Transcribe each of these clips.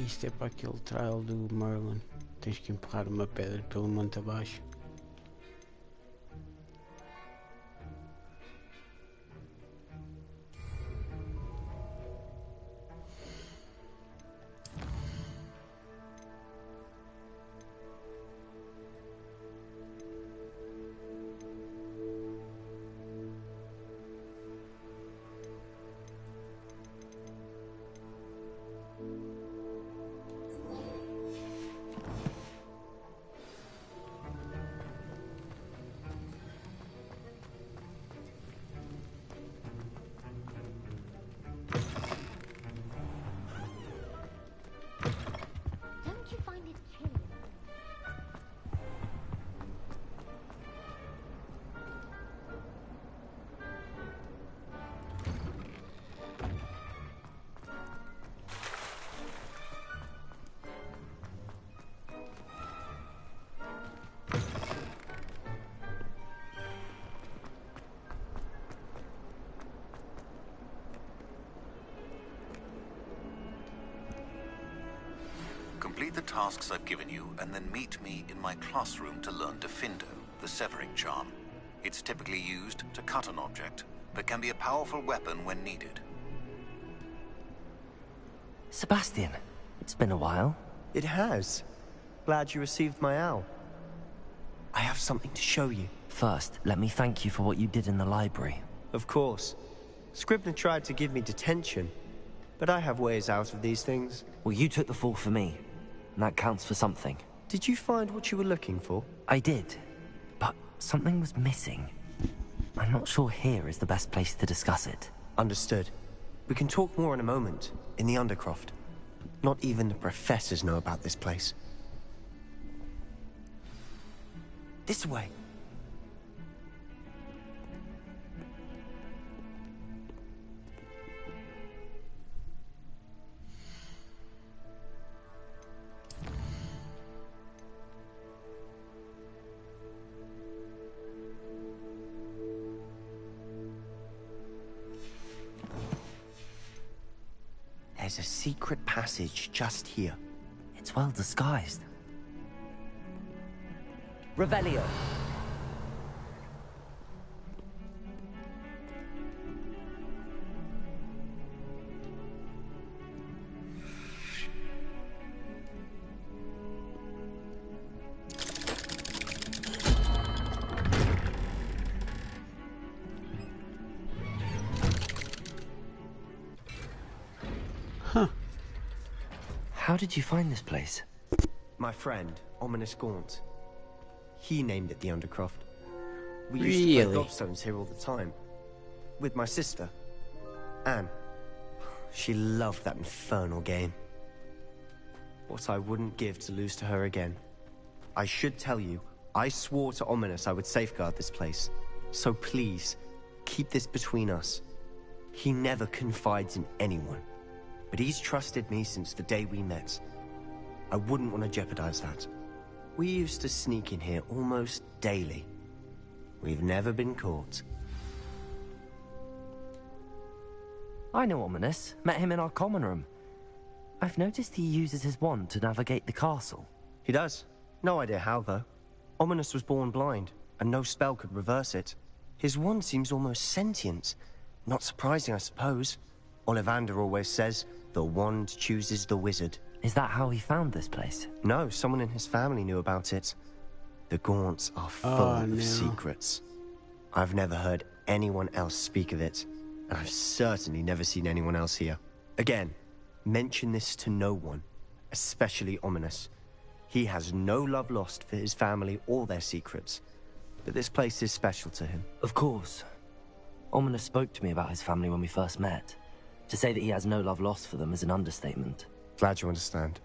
Isto é para aquele trial do Merlin. Tens que empurrar uma pedra pelo monte abaixo. Don't you find it chilly? Complete the tasks I've given you, and then meet me in my classroom to learn Defindo, the severing charm. It's typically used to cut an object, but can be a powerful weapon when needed. Sebastian, it's been a while. It has. Glad you received my owl. I have something to show you. First, let me thank you for what you did in the library. Of course. Scribner tried to give me detention, but I have ways out of these things. Well, you took the fall for me, and that counts for something. Did you find what you were looking for? I did, but something was missing. I'm not sure here is the best place to discuss it. Understood. We can talk more in a moment, in the Undercroft. Not even the professors know about this place. This way. There's a secret passage just here. It's well disguised. Revelio. How did you find this place? My friend, Ominous Gaunt. He named it the Undercroft. We used to play gobstones here all the time. With my sister, Anne. She loved that infernal game. What I wouldn't give to lose to her again. I should tell you, I swore to Ominous I would safeguard this place. So please, keep this between us. He never confides in anyone. But he's trusted me since the day we met. I wouldn't want to jeopardize that. We used to sneak in here almost daily. We've never been caught. I know Ominous. Met him in our common room. I've noticed he uses his wand to navigate the castle. He does. No idea how, though. Ominous was born blind, and no spell could reverse it. His wand seems almost sentient. Not surprising, I suppose. Ollivander always says, the wand chooses the wizard. Is that how he found this place? No, someone in his family knew about it. The Gaunts are full of secrets. I've never heard anyone else speak of it, and I've certainly never seen anyone else here. Again, mention this to no one, especially Ominous. He has no love lost for his family or their secrets, but this place is special to him. Of course. Ominous spoke to me about his family when we first met. To say that he has no love lost for them is an understatement. Glad you understand.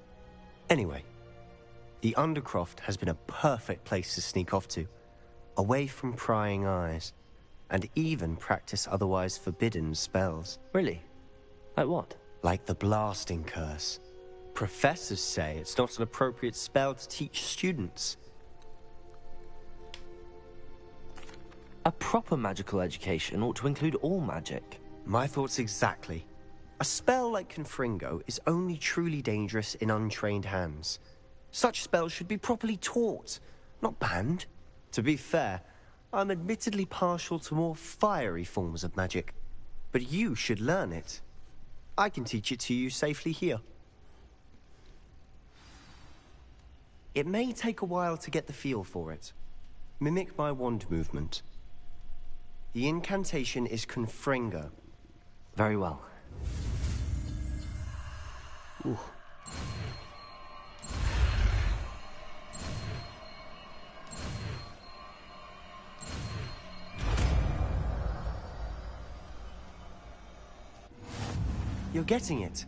Anyway, the Undercroft has been a perfect place to sneak off to, away from prying eyes, and even practice otherwise forbidden spells. Really? Like what? Like the blasting curse. Professors say it's not an appropriate spell to teach students. A proper magical education ought to include all magic. My thoughts exactly. A spell like Confringo is only truly dangerous in untrained hands. Such spells should be properly taught, not banned. To be fair, I'm admittedly partial to more fiery forms of magic, but you should learn it. I can teach it to you safely here. It may take a while to get the feel for it. Mimic my wand movement. The incantation is Confringo. Very well. Ooh. You're getting it.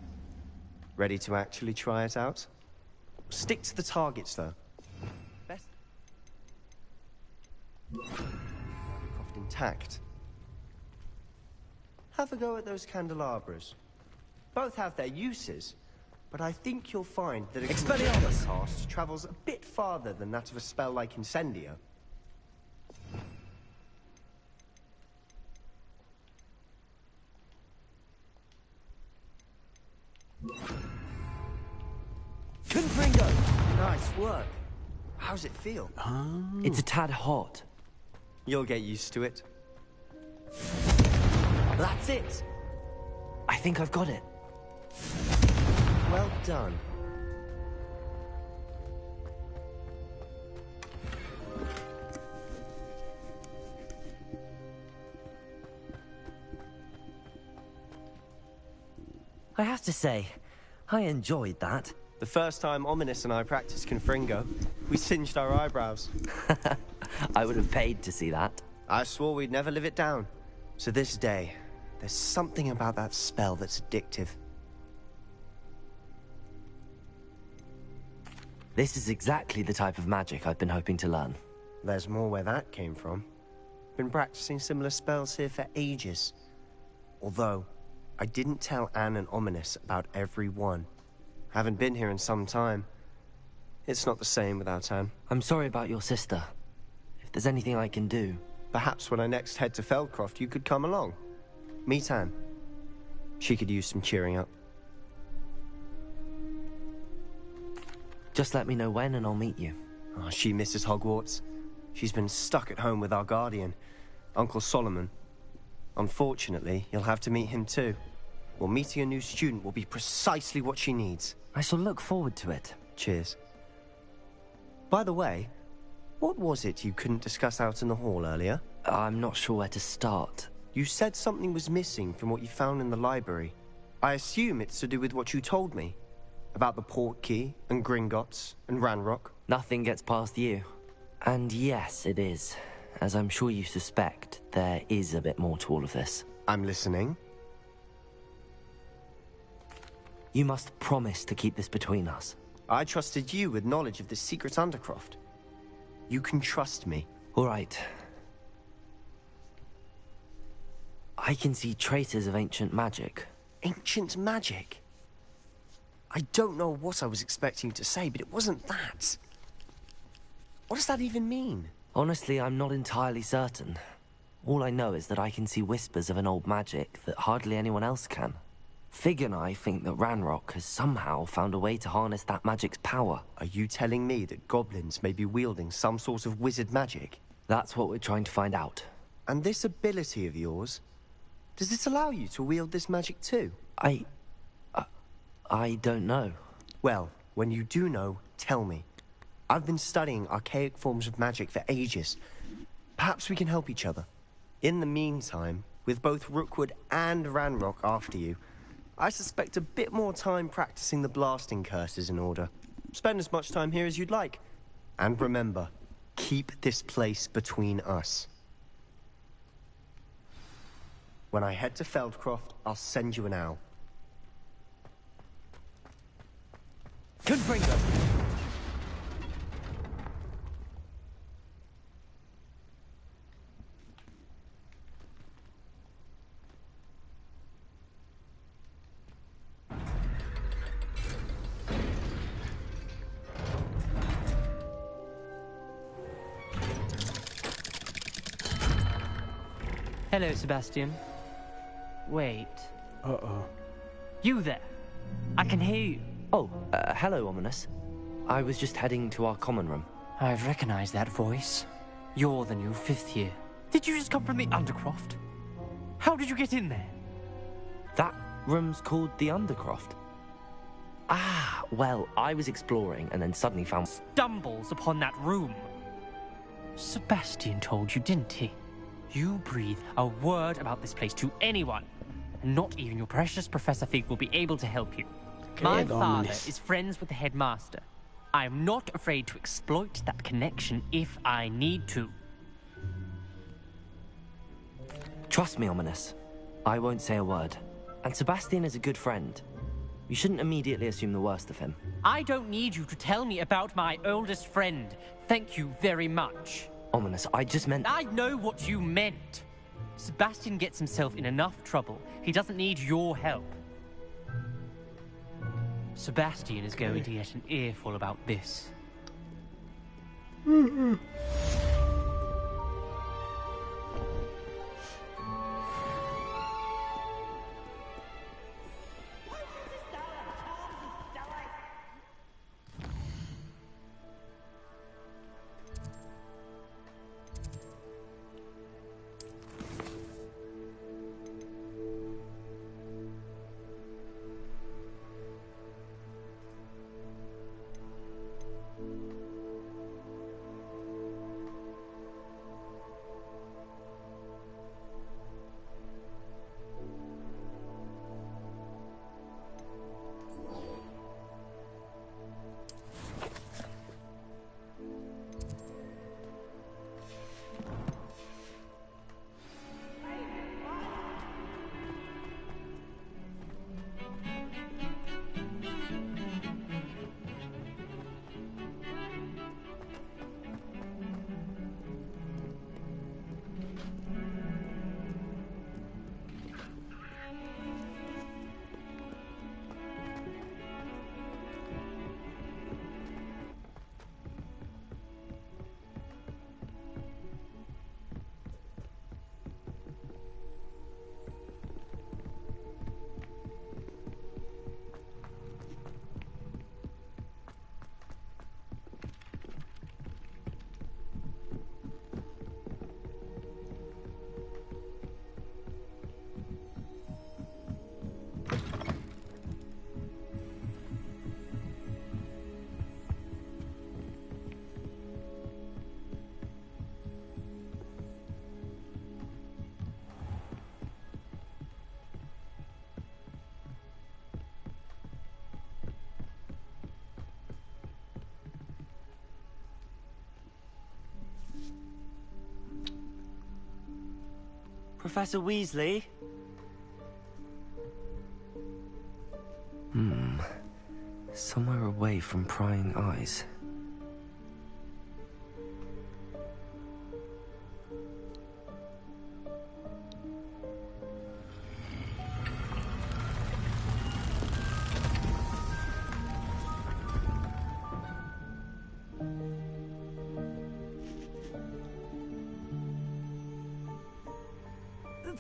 Ready to actually try it out? Stick to the targets, though. Best. Croft intact. Have a go at those candelabras. Both have their uses, but I think you'll find that Expelliarmus cast travels a bit farther than that of a spell like Incendio. Confringo! Nice work. How's it feel? It's a tad hot. You'll get used to it. That's it! I think I've got it. Well done. I have to say, I enjoyed that. The first time Ominous and I practiced Confringo, we singed our eyebrows. I would have paid to see that. I swore we'd never live it down. To this day, there's something about that spell that's addictive. This is exactly the type of magic I've been hoping to learn. There's more where that came from. Been practicing similar spells here for ages. Although, I didn't tell Anne and Ominous about every one. Haven't been here in some time. It's not the same without Anne. I'm sorry about your sister. If there's anything I can do... Perhaps when I next head to Feldcroft, you could come along. Meet Anne. She could use some cheering up. Just let me know when and I'll meet you. Oh, she misses Hogwarts. She's been stuck at home with our guardian, Uncle Solomon. Unfortunately, you'll have to meet him too. Well, meeting a new student will be precisely what she needs. I shall look forward to it. Cheers. By the way, what was it you couldn't discuss out in the hall earlier? I'm not sure where to start. You said something was missing from what you found in the library. I assume it's to do with what you told me. About the Portkey, and Gringotts, and Ranrock. Nothing gets past you. And yes, it is. As I'm sure you suspect, there is a bit more to all of this. I'm listening. You must promise to keep this between us. I trusted you with knowledge of the secret Undercroft. You can trust me. All right. I can see traces of ancient magic. Ancient magic? I don't know what I was expecting you to say, but it wasn't that. What does that even mean? Honestly, I'm not entirely certain. All I know is that I can see whispers of an old magic that hardly anyone else can. Fig and I think that Ranrock has somehow found a way to harness that magic's power. Are you telling me that goblins may be wielding some sort of wizard magic? That's what we're trying to find out. And this ability of yours, does it allow you to wield this magic too? I don't know. Well, when you do know, tell me. I've been studying archaic forms of magic for ages. Perhaps we can help each other. In the meantime, with both Rookwood and Ranrock after you, I suspect a bit more time practicing the blasting curse is in order. Spend as much time here as you'd like. And remember, keep this place between us. When I head to Feldcroft, I'll send you an owl. Confringo! Hello, Sebastian. Wait. Uh-oh. You there. I can hear you. Oh, hello, Ominous. I was just heading to our common room. I've recognized that voice. You're the new 5th year. Did you just come from the Undercroft? How did you get in there? That room's called the Undercroft. Ah, well, I was exploring and then suddenly found... Stumbles upon that room. Sebastian told you, didn't he? You breathe a word about this place to anyone, and not even your precious Professor Fig will be able to help you. My father is friends with the headmaster. I am not afraid to exploit that connection if I need to. Trust me, Ominous. I won't say a word. And Sebastian is a good friend. You shouldn't immediately assume the worst of him. I don't need you to tell me about my oldest friend. Thank you very much. Ominous, I just meant... I know what you meant. Sebastian gets himself in enough trouble. He doesn't need your help. Sebastian is going to get an earful about this. Professor Weasley? Somewhere away from prying eyes.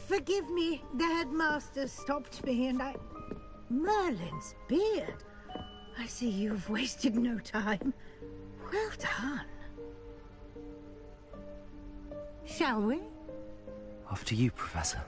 Forgive me, the headmaster stopped me and I... Merlin's beard. I see you've wasted no time. Well done. Shall we? After you, Professor.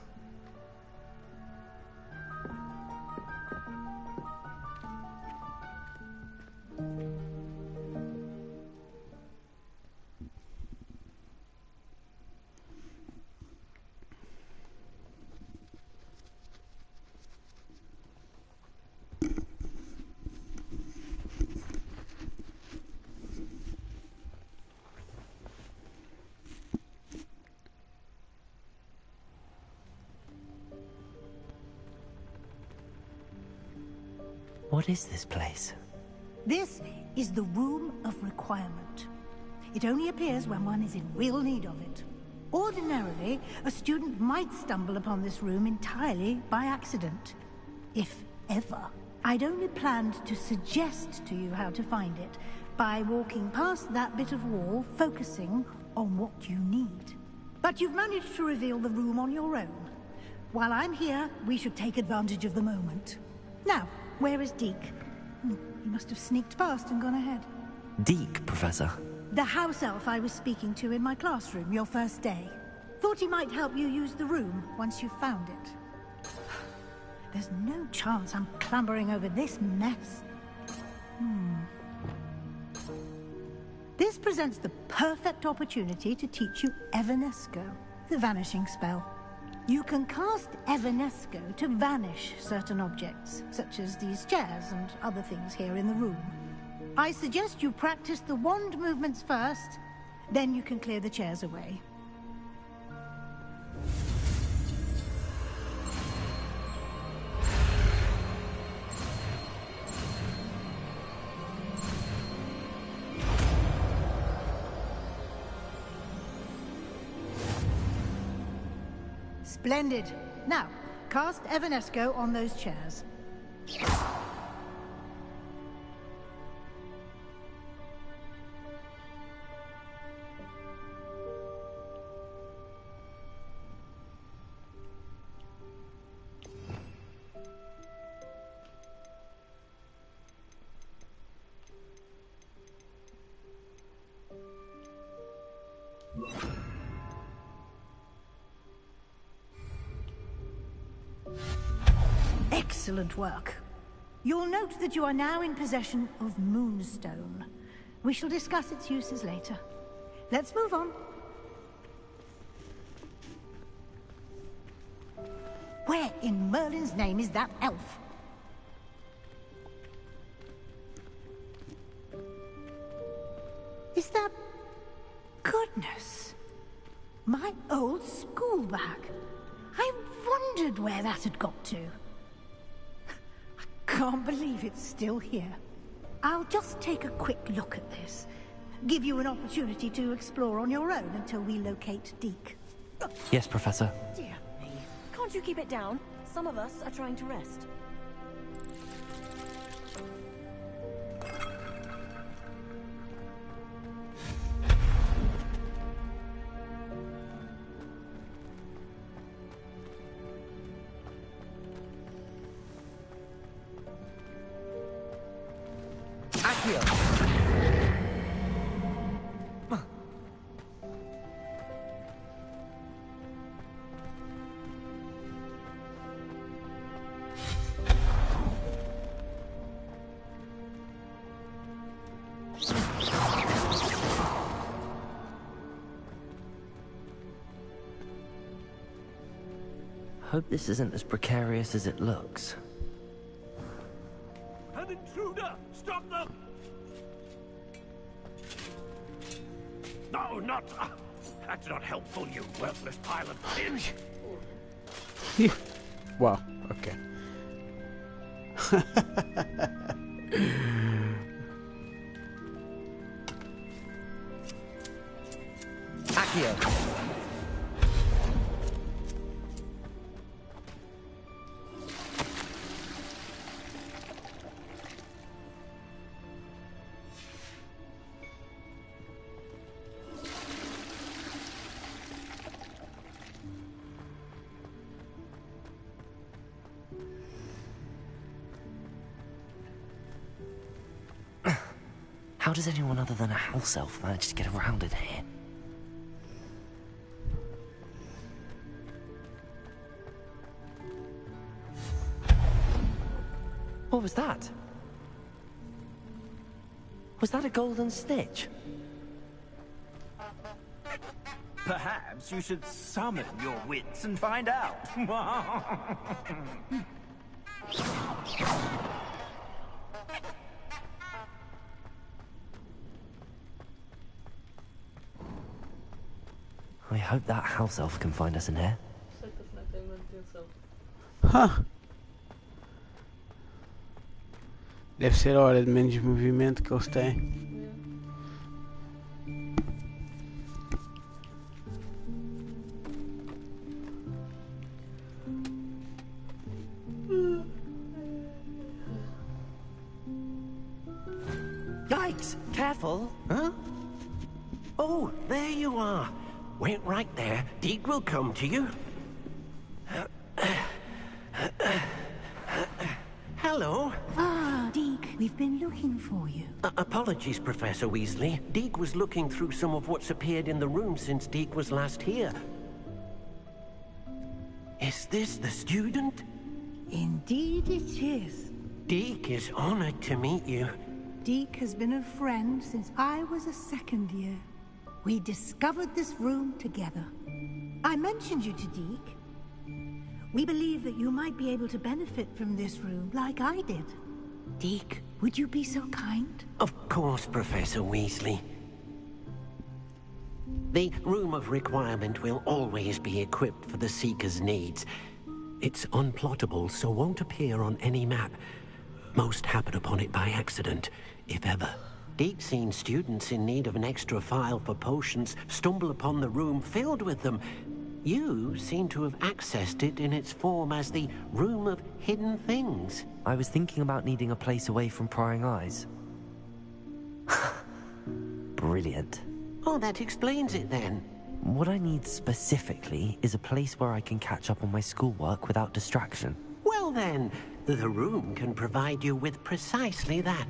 What is this place? This is the Room of Requirement. It only appears when one is in real need of it. Ordinarily, a student might stumble upon this room entirely by accident. If ever. I'd only planned to suggest to you how to find it by walking past that bit of wall, focusing on what you need. But you've managed to reveal the room on your own. While I'm here, we should take advantage of the moment. Now, where is Deke? He must have sneaked past and gone ahead. Deke, Professor. The house elf I was speaking to in my classroom your first day. Thought he might help you use the room once you found it. There's no chance I'm clambering over this mess. This presents the perfect opportunity to teach you Evanesco, the vanishing spell. You can cast Evanesco to vanish certain objects, such as these chairs and other things here in the room. I suggest you practice the wand movements first, then you can clear the chairs away. Splendid. Now, cast Evanesco on those chairs. Excellent work. You'll note that you are now in possession of Moonstone. We shall discuss its uses later. Let's move on. Where in Merlin's name is that elf? Is that... Goodness! My old school bag. I wondered where that had got to. I can't believe it's still here. I'll just take a quick look at this. Give you an opportunity to explore on your own until we locate Deke. Yes, Professor. Dear me. Can't you keep it down? Some of us are trying to rest. Hope this isn't as precarious as it looks. An intruder! Stop them! No, not... that's not helpful, you worthless pile of cringe! Wow, okay. Accio. How does anyone other than a house elf manage to get around in here? What was that? Was that a golden stitch? Perhaps you should summon your wits and find out. I hope that house elf can find us in here. Huh. Deve ser a hora de menos movimento que eles têm. Yikes! Careful! Huh? Oh, there you are. Wait right there. Deke will come been looking for you. Apologies, Professor Weasley. Deke was looking through some of what's appeared in the room since Deke was last here. Is this the student? Indeed it is. Deke is honored to meet you. Deke has been a friend since I was a second year. We discovered this room together. I mentioned you to Deke. We believe that you might be able to benefit from this room like I did. Deke, would you be so kind? Of course, Professor Weasley. The Room of Requirement will always be equipped for the Seeker's needs. It's unplottable, so won't appear on any map. Most happen upon it by accident, if ever. Deke's seen students in need of an extra file for potions stumble upon the room filled with them. You seem to have accessed it in its form as the Room of Hidden Things. I was thinking about needing a place away from prying eyes. Brilliant. Oh, that explains it then. What I need specifically is a place where I can catch up on my schoolwork without distraction. Well then, the room can provide you with precisely that.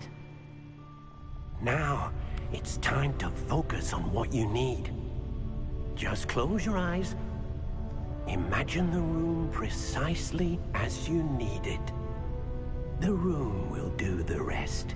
Now, it's time to focus on what you need. Just close your eyes. Imagine the room precisely as you need it. The room will do the rest.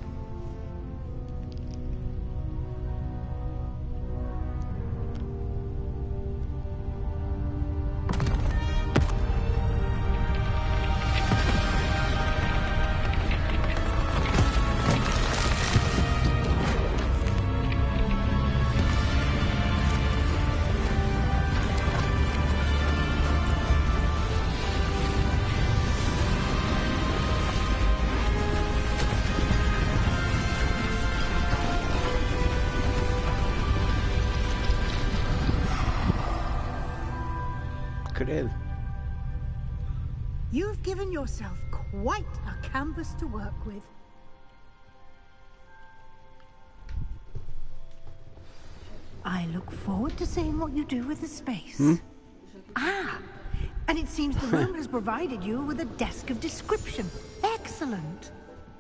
You've given yourself quite a canvas to work with. I look forward to seeing what you do with the space. Ah, and it seems the room has provided you with a desk of description. Excellent.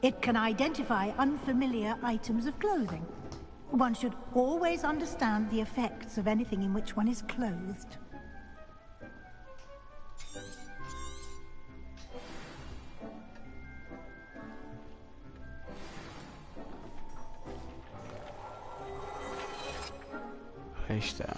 It can identify unfamiliar items of clothing. One should always understand the effects of anything in which one is clothed. Aí está.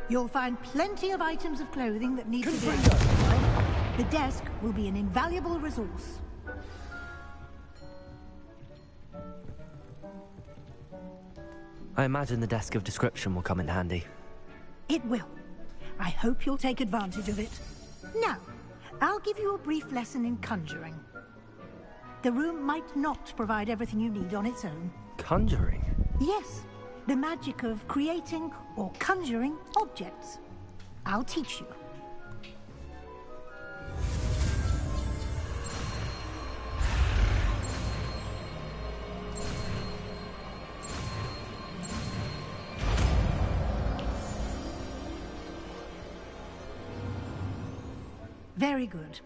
You'll find plenty of items of clothing that need to be identified. The desk will be an invaluable resource. I imagine the desk of description will come in handy. It will. I hope you'll take advantage of it. Now, I'll give you a brief lesson in conjuring. The room might not provide everything you need on its own. Conjuring? Yes. The magic of creating or conjuring objects. I'll teach you. Very good.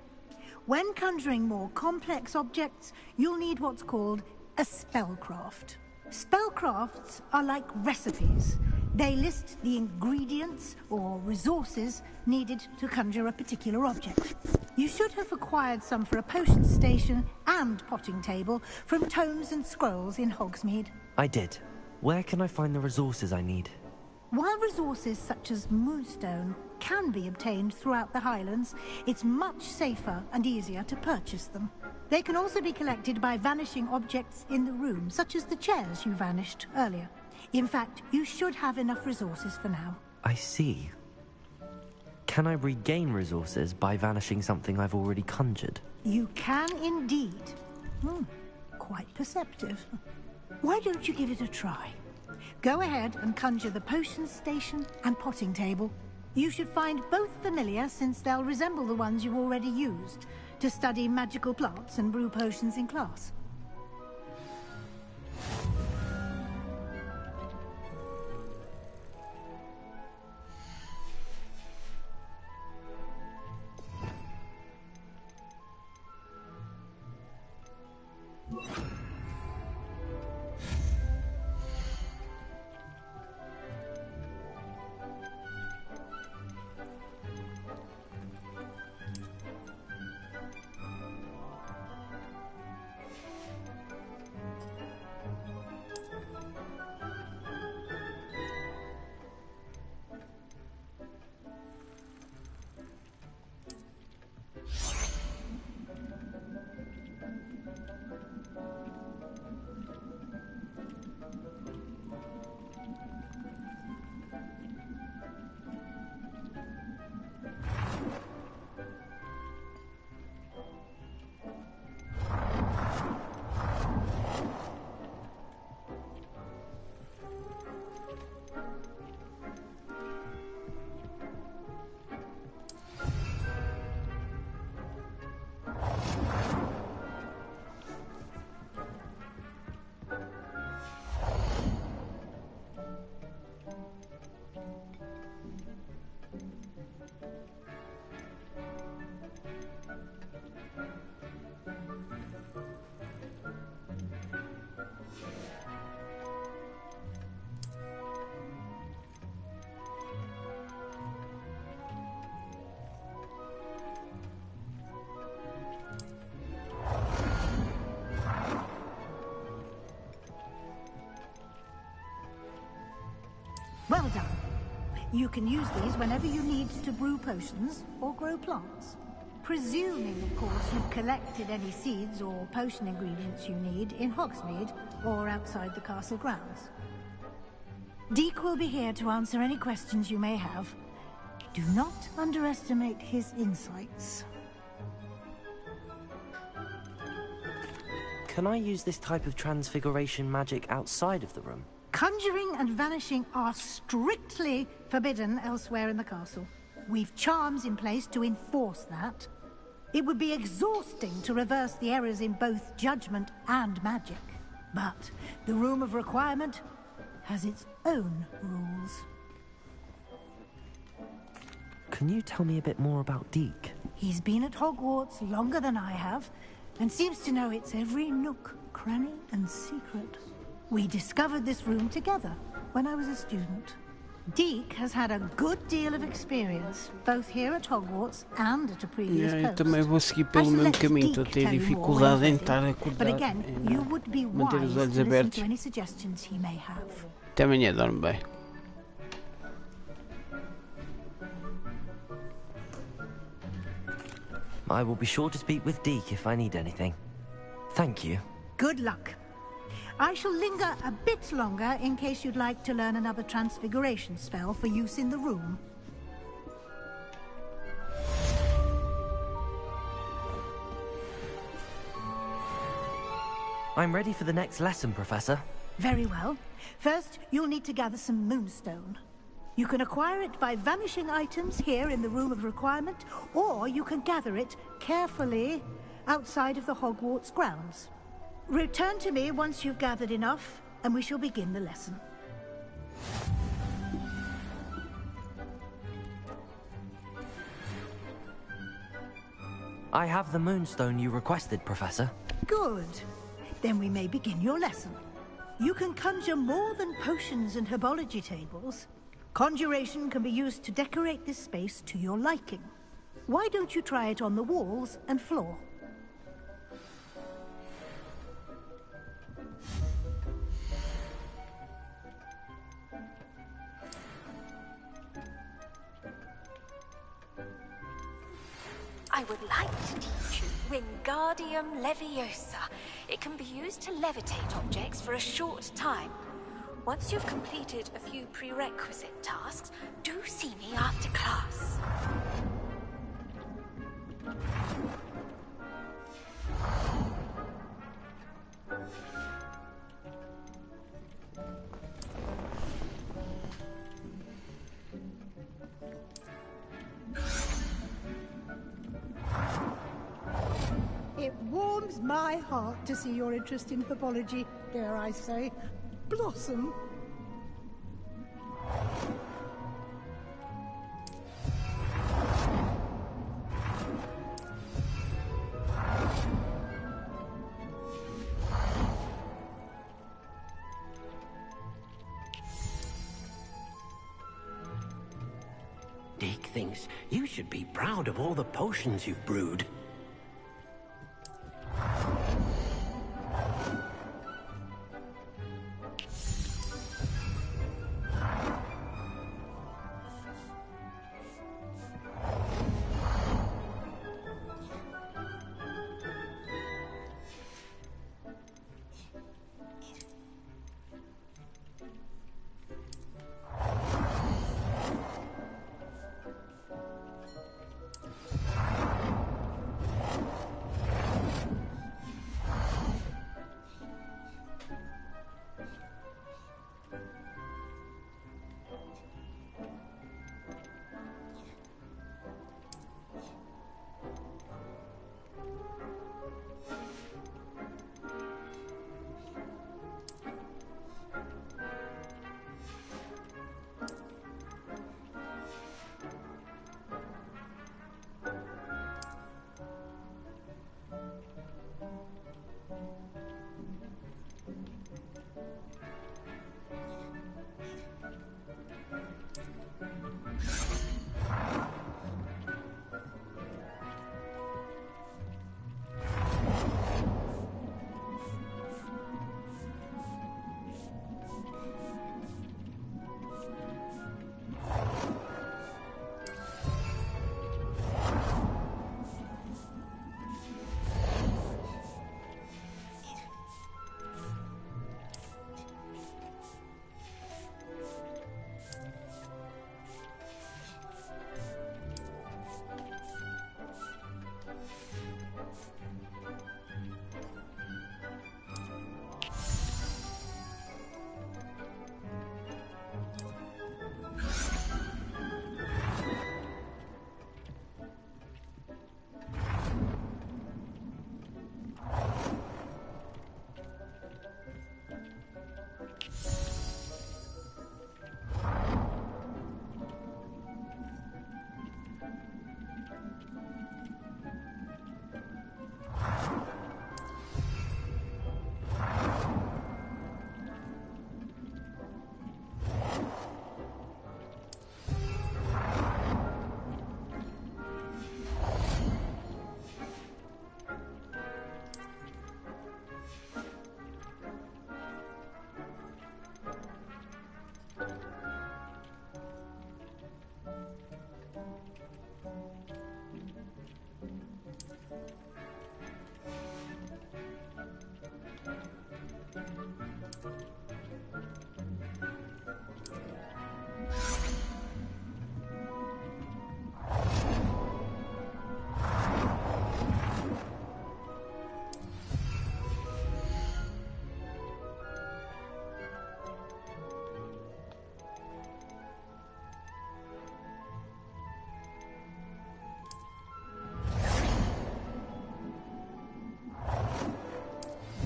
When conjuring more complex objects, you'll need what's called a spellcraft. Spellcrafts are like recipes. They list the ingredients or resources needed to conjure a particular object. You should have acquired some for a potion station and potting table from tomes and scrolls in Hogsmeade. I did. Where can I find the resources I need? While resources such as moonstone can be obtained throughout the Highlands, it's much safer and easier to purchase them. They can also be collected by vanishing objects in the room, such as the chairs you vanished earlier. In fact, you should have enough resources for now. I see. Can I regain resources by vanishing something I've already conjured? You can indeed. Quite perceptive. Why don't you give it a try? Go ahead and conjure the potions station and potting table. You should find both familiar, since they'll resemble the ones you've already used to study magical plants and brew potions in class. Well done. You can use these whenever you need to brew potions or grow plants. Presuming, of course, you've collected any seeds or potion ingredients you need in Hogsmeade or outside the castle grounds. Deek will be here to answer any questions you may have. Do not underestimate his insights. Can I use this type of transfiguration magic outside of the room? Conjuring and vanishing are strictly forbidden elsewhere in the castle. We've charms in place to enforce that. It would be exhausting to reverse the errors in both judgment and magic. But the Room of Requirement has its own rules. Can you tell me a bit more about Deek? He's been at Hogwarts longer than I have, and seems to know its every nook, cranny, and secret. We discovered this room together when I was a student. Deek has had a good deal of experience, both here at Hogwarts and at a previous post. Eu também vou seguir pelo mesmo caminho, estou a ter dificuldade em estar acordado. But again, you would be wise to listen to any suggestions he may have. Até amanhã, dorme bem. I will be sure to speak with Deek if I need anything. Thank you. Good luck. I shall linger a bit longer in case you'd like to learn another transfiguration spell for use in the room. I'm ready for the next lesson, Professor. Very well. First, you'll need to gather some moonstone. You can acquire it by vanishing items here in the Room of Requirement, or you can gather it carefully outside of the Hogwarts grounds. Return to me once you've gathered enough, and we shall begin the lesson. I have the moonstone you requested, Professor. Good. Then we may begin your lesson. You can conjure more than potions and herbology tables. Conjuration can be used to decorate this space to your liking. Why don't you try it on the walls and floor? I would like to teach you Wingardium Leviosa. It can be used to levitate objects for a short time. Once you've completed a few prerequisite tasks, do see me after class. It warms my heart to see your interest in herbology, dare I say, blossom. Dick thinks you should be proud of all the potions you've brewed.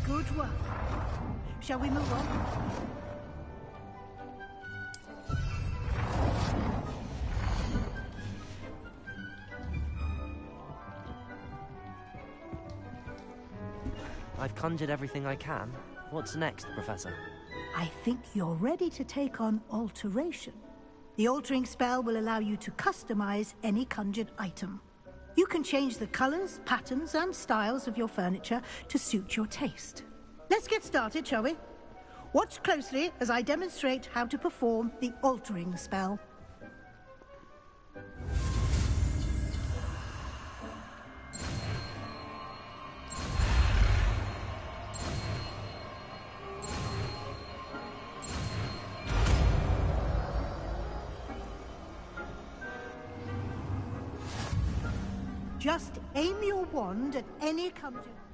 Good work. Shall we move on? I've conjured everything I can. What's next, Professor? I think you're ready to take on alteration. The altering spell will allow you to customize any conjured item. You can change the colors, patterns, and styles of your furniture to suit your taste. Let's get started, shall we? Watch closely as I demonstrate how to perform the altering spell. Just aim your wand at any conjure.